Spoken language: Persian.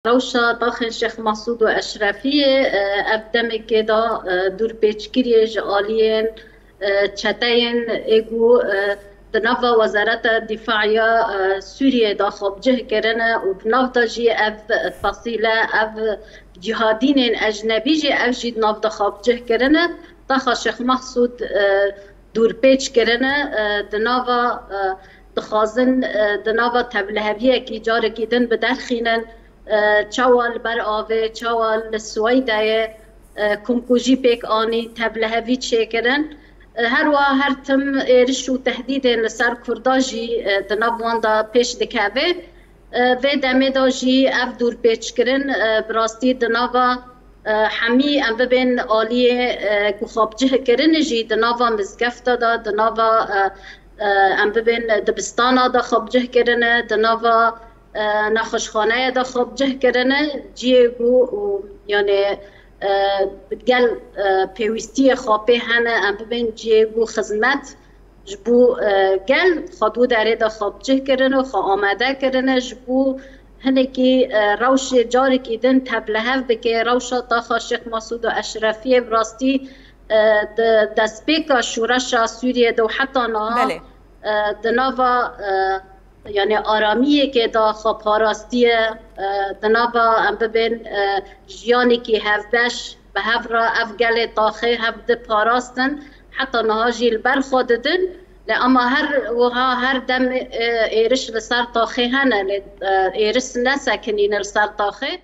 روشا طاخن شيخ مسعود وأشرفي أبدمك كده دور بيشكري جالين تشتين إيجو دنافا وزارة الدفاعية سوريا داخل جه كرنا وبنافدا جي أف فصيلة أف جهادين أجنبي جي أف جي نافدا خاب جه كرنا طاخ شيخ مسعود دور بيش كرنا دنافا دخازن دنافا تبلهبية كي جاركي دن بدرخينن چوال بر آوه چوال سویده کمکوژی پیک آنی تبلهوی چه کرن هر هر تم ایرش و تهدید لسر کرداجی دنابوان دا پیش دکوه و دمه دا جی اف دور پیچ کرن براستی دنابا همی ام ببین آلیه گخابجه کرن جی دنابا مزگفتا دا دنابا ام ببین دبستانا دا خابجه کرن دنابا نخوشخانه دا خوب جه کرنه جیه گو یعنی بتقل پیوستی خوابه هنه ام ببین جیه گو خدمت جبو گل خدو داره دا خوب جه کرنه و خواه آمده کرنه جبو هنه که روش جاری که دن تبلهف بکه روش طاقه شیخ مسعود و اشرفی براستی دستپیک شورش سوریه دو حتی نه دناوا یعنی آرامیه که دا خواب پاراستیه دنابا ام ببین جیانی که هفبش به هفرا افگل تاخه هفده پاراستن حتی نها جیل برخوددن اما هر دم ایرش لسر تاخه هنه ایرش نسکنین لسر تاخه